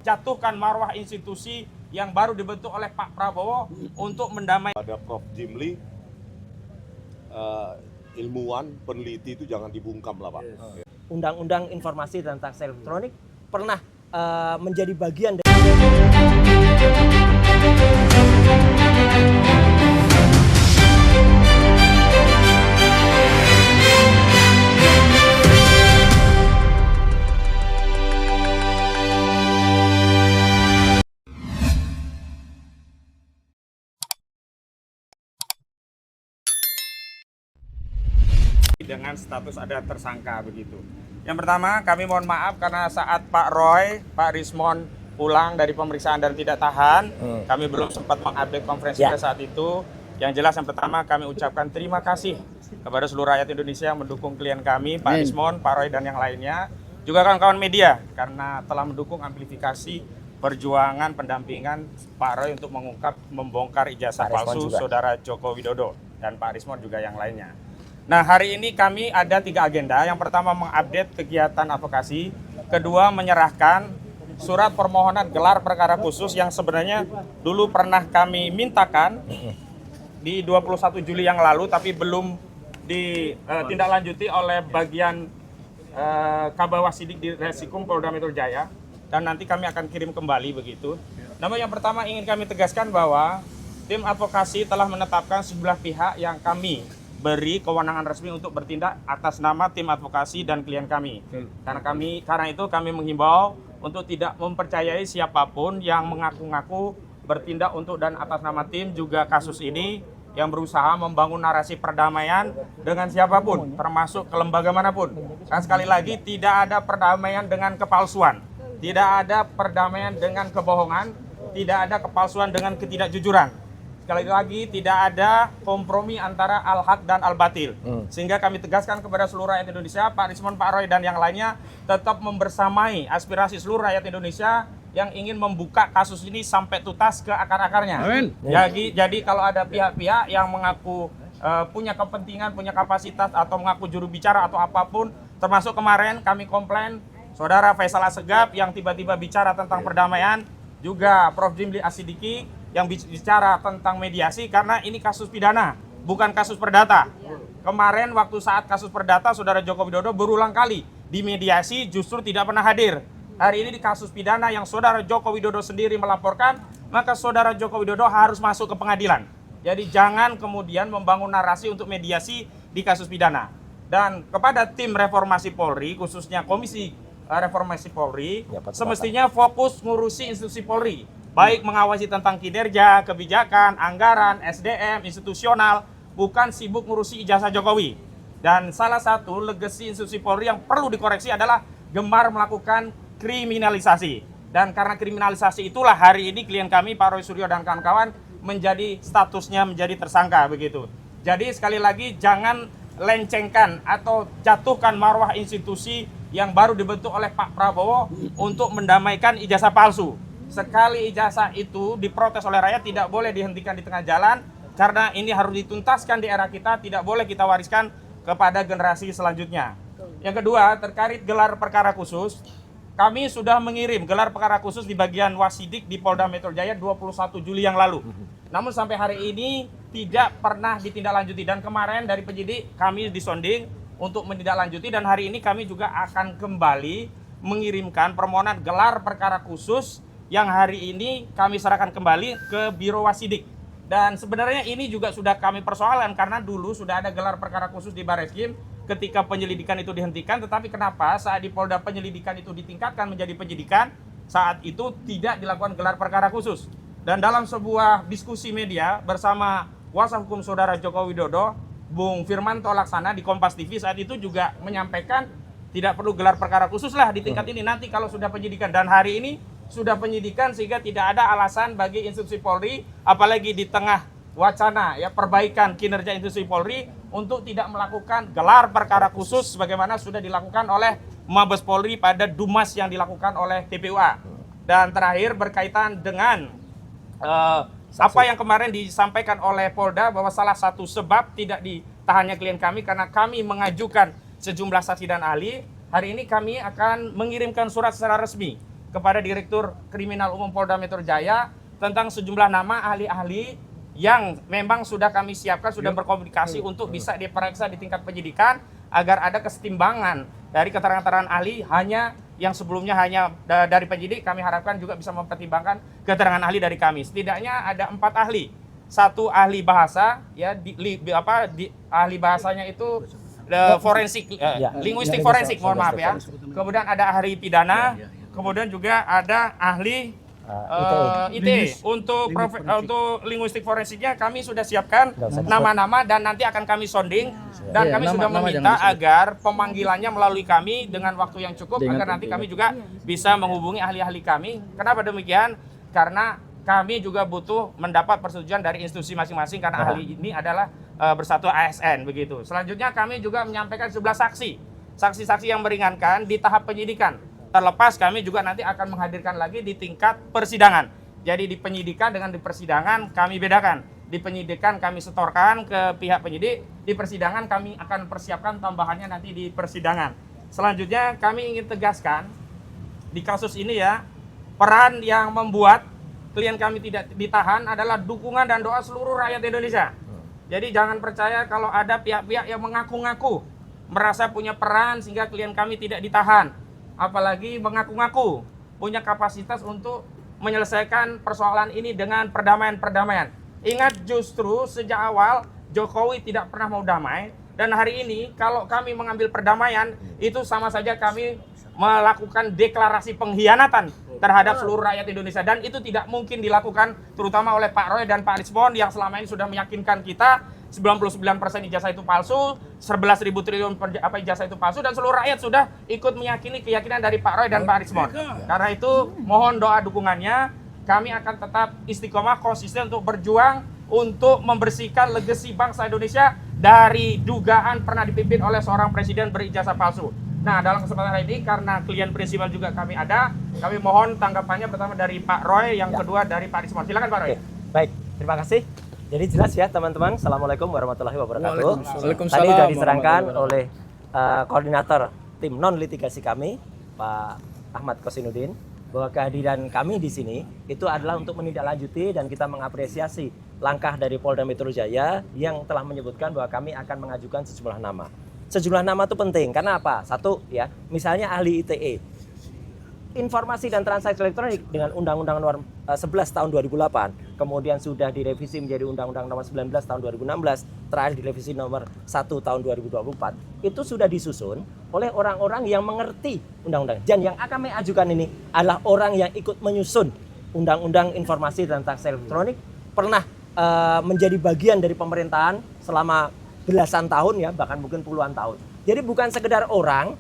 jatuhkan marwah institusi yang baru dibentuk oleh Pak Prabowo untuk mendamai. Ada Prof. Jimli, ilmuwan, peneliti itu jangan dibungkam lah Pak. Undang-undang informasi dan transaksi elektronik pernah menjadi bagian dari dengan status ada tersangka begitu. Yang pertama, kami mohon maaf karena saat Pak Roy, Pak Rismon pulang dari pemeriksaan dan tidak tahan, kami belum sempat mengupdate konferensi pers saat itu. Yang jelas yang pertama kami ucapkan terima kasih kepada seluruh rakyat Indonesia yang mendukung klien kami, Pak Rismon, Pak Roy dan yang lainnya. Juga kawan-kawan media karena telah mendukung amplifikasi perjuangan pendampingan Pak Roy untuk mengungkap membongkar ijazah palsu Saudara Joko Widodo dan Pak Rismon juga yang lainnya. Nah, hari ini kami ada 3 agenda. Yang pertama mengupdate kegiatan advokasi, kedua menyerahkan surat permohonan gelar perkara khusus yang sebenarnya dulu pernah kami mintakan di 21 Juli yang lalu tapi belum ditindaklanjuti oleh bagian Kabawasidik di Resikum Polda Metro Jaya dan nanti kami akan kirim kembali begitu. Namun yang pertama ingin kami tegaskan bahwa tim advokasi telah menetapkan sejumlah pihak yang kami beri kewenangan resmi untuk bertindak atas nama tim advokasi dan klien kami. Karena itu kami menghimbau untuk tidak mempercayai siapapun yang mengaku-ngaku bertindak untuk dan atas nama tim juga kasus ini yang berusaha membangun narasi perdamaian dengan siapapun, termasuk ke lembaga manapun. Dan sekali lagi tidak ada perdamaian dengan kepalsuan, tidak ada perdamaian dengan kebohongan, tidak ada kepalsuan dengan ketidakjujuran. Sekali lagi tidak ada kompromi antara al-haq dan al-batil. Sehingga kami tegaskan kepada seluruh rakyat Indonesia, Pak Rismon, Pak Roy dan yang lainnya tetap membersamai aspirasi seluruh rakyat Indonesia yang ingin membuka kasus ini sampai tuntas ke akar-akarnya. Jadi kalau ada pihak-pihak yang mengaku punya kepentingan, punya kapasitas atau mengaku juru bicara atau apapun, termasuk kemarin kami komplain Saudara Faisal Assegaf yang tiba-tiba bicara tentang perdamaian, juga Prof. Jimli Asidiki yang bicara tentang mediasi karena ini kasus pidana, bukan kasus perdata. Kemarin waktu saat kasus perdata, Saudara Joko Widodo berulang kali di mediasi justru tidak pernah hadir. Hari ini di kasus pidana yang Saudara Joko Widodo sendiri melaporkan, maka Saudara Joko Widodo harus masuk ke pengadilan. Jadi jangan kemudian membangun narasi untuk mediasi di kasus pidana. Dan kepada tim reformasi Polri, khususnya Komisi Reformasi Polri, semestinya fokus ngurusi institusi Polri. Baik mengawasi tentang kinerja, kebijakan, anggaran, SDM, institusional, bukan sibuk ngurusi ijazah Jokowi. Dan salah satu legasi institusi Polri yang perlu dikoreksi adalah gemar melakukan kriminalisasi. Dan karena kriminalisasi itulah hari ini klien kami, Pak Roy Suryo dan kawan-kawan, menjadi statusnya menjadi tersangka begitu. Jadi sekali lagi jangan lencengkan atau jatuhkan marwah institusi yang baru dibentuk oleh Pak Prabowo untuk mendamaikan ijazah palsu. Sekali ijazah itu diprotes oleh rakyat tidak boleh dihentikan di tengah jalan karena ini harus dituntaskan di era kita, tidak boleh kita wariskan kepada generasi selanjutnya. Yang kedua, terkait gelar perkara khusus, kami sudah mengirim gelar perkara khusus di bagian Wasidik di Polda Metro Jaya 21 Juli yang lalu. Namun sampai hari ini tidak pernah ditindaklanjuti dan kemarin dari penyidik kami disonding untuk menindaklanjuti dan hari ini kami juga akan kembali mengirimkan permohonan gelar perkara khusus yang hari ini kami serahkan kembali ke Biro Wasidik. Dan sebenarnya ini juga sudah kami persoalan karena dulu sudah ada gelar perkara khusus di Barreskrim ketika penyelidikan itu dihentikan, tetapi kenapa saat di Polda penyelidikan itu ditingkatkan menjadi penyidikan, saat itu tidak dilakukan gelar perkara khusus. Dan dalam sebuah diskusi media bersama kuasa hukum Saudara Joko Widodo, Bung Firmanto Laksana di Kompas TV saat itu juga menyampaikan tidak perlu gelar perkara khusus lah di tingkat ini nanti kalau sudah penyidikan. Dan hari ini sudah penyidikan sehingga tidak ada alasan bagi institusi Polri apalagi di tengah wacana ya perbaikan kinerja institusi Polri untuk tidak melakukan gelar perkara khusus sebagaimana sudah dilakukan oleh Mabes Polri pada Dumas yang dilakukan oleh TPUA. Dan terakhir berkaitan dengan apa yang kemarin disampaikan oleh Polda bahwa salah satu sebab tidak ditahannya klien kami karena kami mengajukan sejumlah saksi dan ahli. Hari ini kami akan mengirimkan surat secara resmi kepada Direktur Kriminal Umum Polda Metro Jaya tentang sejumlah nama ahli-ahli yang memang sudah kami siapkan, sudah berkomunikasi untuk bisa diperiksa di tingkat penyidikan agar ada kesetimbangan dari keterangan-keterangan ahli hanya yang sebelumnya hanya dari penyidik. Kami harapkan juga bisa mempertimbangkan keterangan ahli dari kami. Setidaknya ada 4 ahli. Satu ahli bahasa, ya ahli bahasanya itu forensik, linguistik forensik, mohon maaf ya. Kemudian ada ahli pidana, kemudian juga ada ahli ITE. Untuk linguistik forensiknya kami sudah siapkan nama-nama dan nanti akan kami sounding dan kami sudah meminta agar pemanggilannya melalui kami dengan waktu yang cukup agar nanti kami juga bisa menghubungi ahli-ahli kami. Kenapa demikian? Karena kami juga butuh mendapat persetujuan dari institusi masing-masing karena ahli ini adalah bersatu ASN begitu. Selanjutnya kami juga menyampaikan 11 saksi yang meringankan di tahap penyidikan. Terlepas kami juga nanti akan menghadirkan lagi di tingkat persidangan. Jadi di penyidikan dengan di persidangan kami bedakan. Di penyidikan kami setorkan ke pihak penyidik, di persidangan kami akan persiapkan tambahannya nanti di persidangan. Selanjutnya kami ingin tegaskan di kasus ini ya, peran yang membuat klien kami tidak ditahan adalah dukungan dan doa seluruh rakyat Indonesia. Jadi jangan percaya kalau ada pihak-pihak yang mengaku-ngaku merasa punya peran sehingga klien kami tidak ditahan. Apalagi mengaku-ngaku punya kapasitas untuk menyelesaikan persoalan ini dengan perdamaian-perdamaian. Ingat justru sejak awal Jokowi tidak pernah mau damai dan hari ini kalau kami mengambil perdamaian itu sama saja kami melakukan deklarasi pengkhianatan terhadap seluruh rakyat Indonesia dan itu tidak mungkin dilakukan terutama oleh Pak Roy dan Pak Rismon yang selama ini sudah meyakinkan kita 99% ijazah itu palsu, 11.000 triliun ijazah itu palsu dan seluruh rakyat sudah ikut meyakini keyakinan dari Pak Roy dan Pak Rismon. Karena itu mohon doa dukungannya, kami akan tetap istiqomah konsisten untuk berjuang untuk membersihkan legasi bangsa Indonesia dari dugaan pernah dipimpin oleh seorang presiden berijazah palsu. Nah, dalam kesempatan hari ini karena klien prinsipal juga kami ada, kami mohon tanggapannya pertama dari Pak Roy, yang kedua dari Pak Rismon. Silakan Pak Roy. Baik, terima kasih. Jadi jelas ya teman-teman. Assalamualaikum warahmatullahi wabarakatuh. Waalaikumsalam. Tadi sudah diterangkan oleh koordinator tim non litigasi kami, Pak Ahmad Kosinudin, bahwa kehadiran kami di sini itu adalah untuk menindaklanjuti dan kita mengapresiasi langkah dari Polda Metro Jaya yang telah menyebutkan bahwa kami akan mengajukan sejumlah nama. Sejumlah nama itu penting karena apa? Satu ya, misalnya ahli ITE. Informasi dan transaksi elektronik dengan Undang-Undang Nomor 11 tahun 2008, kemudian sudah direvisi menjadi Undang-Undang Nomor 19 tahun 2016, terakhir direvisi Nomor 1 tahun 2024. Itu sudah disusun oleh orang-orang yang mengerti undang-undang. Dan yang akan mengajukan ini adalah orang yang ikut menyusun Undang-Undang Informasi dan Transaksi Elektronik, pernah menjadi bagian dari pemerintahan selama belasan tahun ya, bahkan mungkin puluhan tahun. Jadi bukan sekedar orang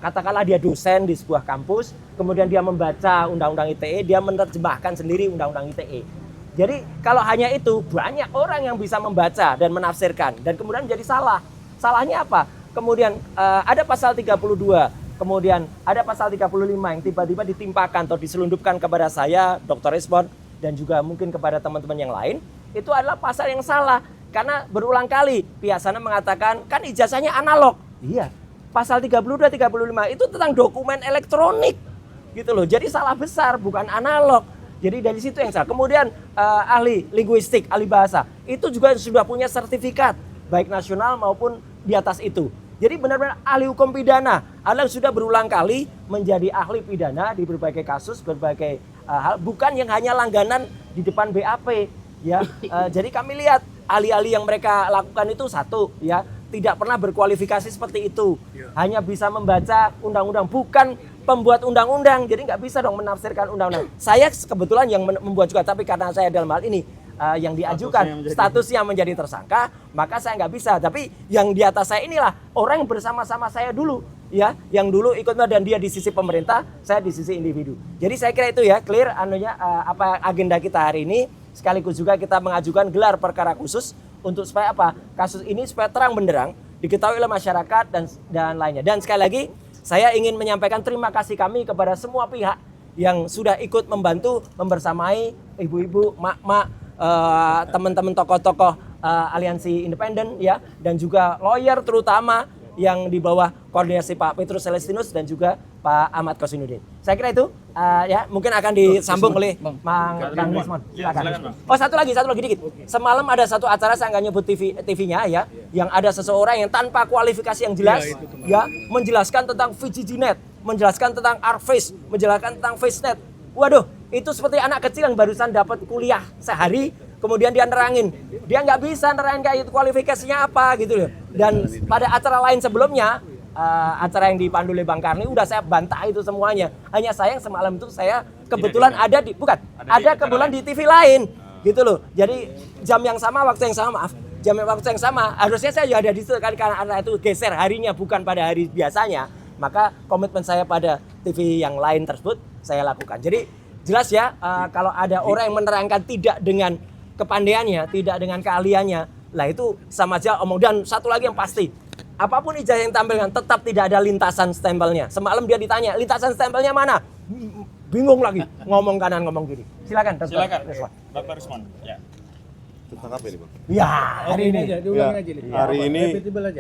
katakanlah dia dosen di sebuah kampus, kemudian dia membaca undang-undang ITE, dia menerjemahkan sendiri undang-undang ITE. Jadi kalau hanya itu, banyak orang yang bisa membaca dan menafsirkan dan kemudian menjadi salah. Salahnya apa? Kemudian ada pasal 32, kemudian ada pasal 35 yang tiba-tiba ditimpakan atau diselundupkan kepada saya, Dr. Rismon, dan juga mungkin kepada teman-teman yang lain. Itu adalah pasal yang salah karena berulang kali pihak sana mengatakan kan ijazahnya analog. Iya. Pasal 32, 35 itu tentang dokumen elektronik gitu loh. Jadi salah besar, bukan analog. Jadi dari situ yang salah. Kemudian ahli linguistik, ahli bahasa, itu juga sudah punya sertifikat baik nasional maupun di atas itu. Jadi benar-benar ahli hukum pidana. Anda sudah berulang kali menjadi ahli pidana di berbagai kasus, berbagai hal, bukan yang hanya langganan di depan BAP ya. Jadi kami lihat ahli-ahli yang mereka lakukan itu satu ya, tidak pernah berkualifikasi seperti itu. Hanya bisa membaca undang-undang, bukan pembuat undang-undang. Jadi nggak bisa dong menafsirkan undang-undang. Saya kebetulan yang membuat juga, tapi karena saya dalam hal ini yang diajukan statusnya menjadi tersangka, maka saya nggak bisa. Tapi yang di atas saya inilah orang yang bersama-sama saya dulu, ya, yang dulu ikut dan dia di sisi pemerintah, saya di sisi individu. Jadi saya kira itu ya clear anunya apa agenda kita hari ini. Sekaligus juga kita mengajukan gelar perkara khusus untuk supaya apa? Kasus ini supaya terang benderang diketahui oleh masyarakat dan lainnya. Dan sekali lagi saya ingin menyampaikan terima kasih kami kepada semua pihak yang sudah ikut membantu membersamai ibu-ibu, mak-mak, teman-teman tokoh-tokoh aliansi independen ya, dan juga lawyer terutama yang di bawah koordinasi Pak Petrus Celestinus dan juga Pak Ahmad Kosinudin. Saya kira itu ya mungkin akan disambung oleh Bang Rismon. Silakan. Oh satu lagi dikit. Semalam ada satu acara, saya nggak nyebut TV-nya ya, yang ada seseorang yang tanpa kualifikasi yang jelas ya menjelaskan tentang VGGNet, menjelaskan tentang ArcFace, menjelaskan tentang FaceNet. Waduh, itu seperti anak kecil yang barusan dapat kuliah sehari, kemudian dia nerangin. Dia nggak bisa nerangin kayak itu kualifikasinya apa gitu loh. Dan pada acara lain sebelumnya, acara yang dipandu oleh Bang Karni, udah saya bantah itu semuanya. Hanya sayang semalam itu saya kebetulan ada kebetulan di TV lain gitu loh. Jadi jam yang sama, waktu yang sama, harusnya saya juga ada di situ kan, karena itu geser harinya bukan pada hari biasanya. Maka komitmen saya pada TV yang lain tersebut saya lakukan. Jadi jelas ya, kalau ada orang yang menerangkan tidak dengan kepandaiannya, tidak dengan keahliannya, lah itu sama aja omong. Dan satu lagi yang pasti, apapun ijazah yang tampilkan tetap tidak ada lintasan stempelnya. Semalam dia ditanya, lintasan stempelnya mana? Bingung lagi, ngomong kanan ngomong kiri. Silakan Bapak Rismon. Ya. Tentang apa ini, Bang? Ya, hari ini. Hari ini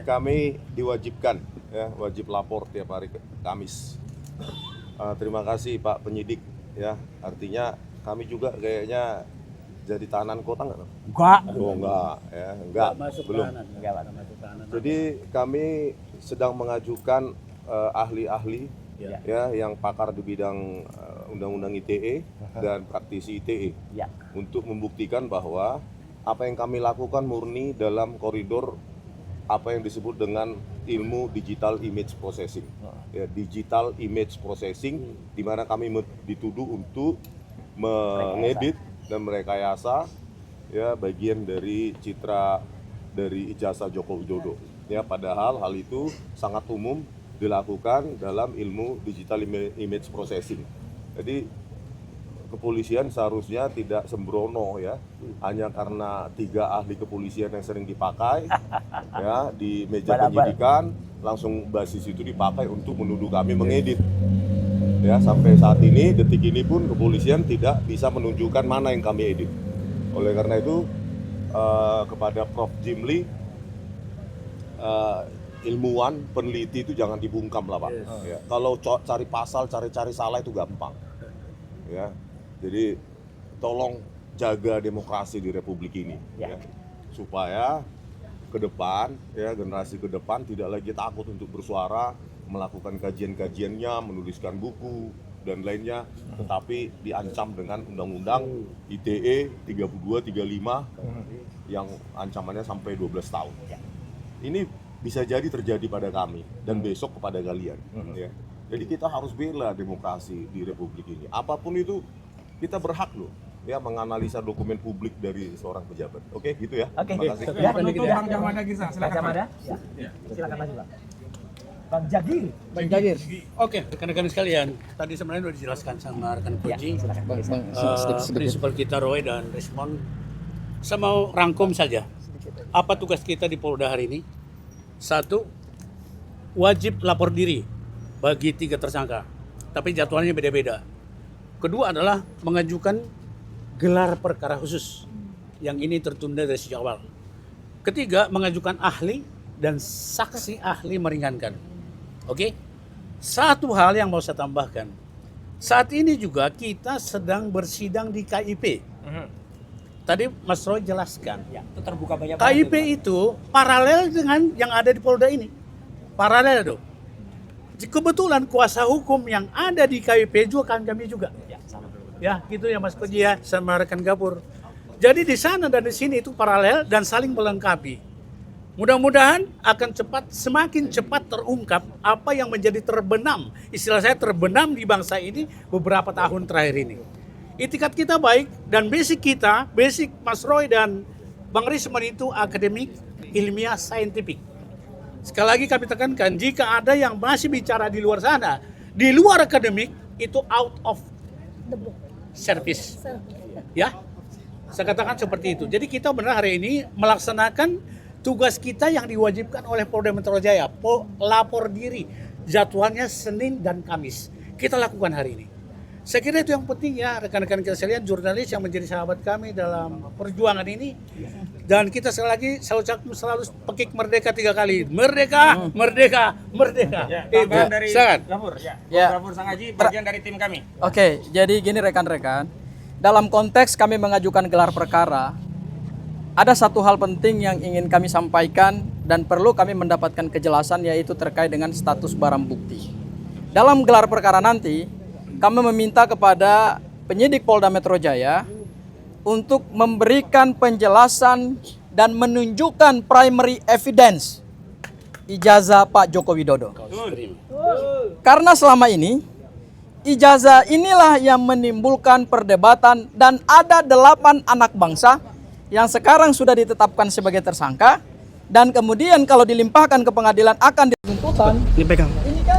kami diwajibkan ya, wajib lapor tiap hari Kamis. Terima kasih Pak Penyidik ya. Artinya kami juga kayaknya jadi tahanan kota nggak? Enggak. Oh enggak ya, enggak. Belum. Jadi kami sedang mengajukan ahli-ahli ya yang pakar di bidang undang-undang ITE dan praktisi ITE untuk membuktikan bahwa apa yang kami lakukan murni dalam koridor apa yang disebut dengan ilmu digital image processing. Ya, digital image processing di mana kami dituduh untuk mengedit dan merekayasa ya bagian dari citra dari ijazah Joko Widodo. Ya, padahal hal itu sangat umum dilakukan dalam ilmu digital image processing. Jadi kepolisian seharusnya tidak sembrono ya, hanya karena 3 ahli kepolisian yang sering dipakai ya di meja penyidikan, langsung basis itu dipakai untuk menuduh kami mengedit. Ya, sampai saat ini, detik ini pun kepolisian tidak bisa menunjukkan mana yang kami edit. Oleh karena itu kepada Prof. Jimli, ilmuwan, peneliti itu jangan dibungkam lah Pak. Ya, kalau cari pasal, cari salah itu gampang. Ya, jadi tolong jaga demokrasi di Republik ini, ya, supaya ke depan, ya generasi ke depan tidak lagi takut untuk bersuara, melakukan kajian-kajiannya, menuliskan buku dan lainnya, tetapi diancam dengan Undang-Undang ITE 32-35 yang ancamannya sampai 12 tahun. Ini bisa jadi terjadi pada kami dan besok kepada kalian. Ya. Jadi kita harus bela demokrasi di Republik ini. Apapun itu kita berhak loh ya menganalisa dokumen publik dari seorang pejabat. Oke, gitu ya. Oke. Terima kasih. Ya, Penutup Bang Jamada Gisa, silakan. Bang silakan maju, Bang. Bang Jagir. Oke, rekan-rekan sekalian, tadi sebenarnya sudah dijelaskan sama rekan Koji. Prinsipal kita Roy dan Rismon. Saya mau rangkum saja. Apa tugas kita di Polda hari ini? 1, wajib lapor diri bagi 3 tersangka, tapi jadwalnya beda-beda. Kedua adalah mengajukan gelar perkara khusus, yang ini tertunda dari sejak awal. Ketiga, mengajukan ahli dan saksi ahli meringankan. Oke? Satu hal yang mau saya tambahkan, saat ini juga kita sedang bersidang di KIP. Tadi Mas Roy jelaskan, Ya, itu terbuka banyak KIP itu paralel dengan yang ada di Polda ini. Paralel tuh. Kebetulan kuasa hukum yang ada di KIP juga kami juga. Ya, sama. Ya, gitu ya Mas Koji ya, sama rekan Gapur. Jadi di sana dan di sini itu paralel dan saling melengkapi. Mudah-mudahan akan semakin cepat terungkap apa yang menjadi terbenam. Istilah saya terbenam di bangsa ini beberapa tahun terakhir ini. Itikat kita baik dan basic Mas Roy dan Bang Rismon itu akademik, ilmiah, saintifik. Sekali lagi kami tekankan, jika ada yang masih bicara di luar sana, di luar akademik, itu out of service. Ya, saya katakan seperti itu. Jadi kita benar hari ini melaksanakan tugas kita yang diwajibkan oleh Polda Metro Jaya, lapor diri. Jadwalnya Senin dan Kamis. Kita lakukan hari ini. Saya kira itu yang penting ya, rekan-rekan kita sekalian, jurnalis yang menjadi sahabat kami dalam perjuangan ini. Dan kita sekali lagi selalu pekik merdeka 3 kali. Merdeka, merdeka, merdeka. Ya, tambahan dari Sangat. Gafur, ya. Ya. Gafur Sangaji, bagian dari tim kami. Oke, jadi gini rekan-rekan, dalam konteks kami mengajukan gelar perkara, ada satu hal penting yang ingin kami sampaikan dan perlu kami mendapatkan kejelasan, yaitu terkait dengan status barang bukti. Dalam gelar perkara nanti, kami meminta kepada penyidik Polda Metro Jaya untuk memberikan penjelasan dan menunjukkan primary evidence ijazah Pak Joko Widodo. Karena selama ini ijazah inilah yang menimbulkan perdebatan dan ada 8 anak bangsa yang sekarang sudah ditetapkan sebagai tersangka dan kemudian kalau dilimpahkan ke pengadilan akan dituntutan. Ini kan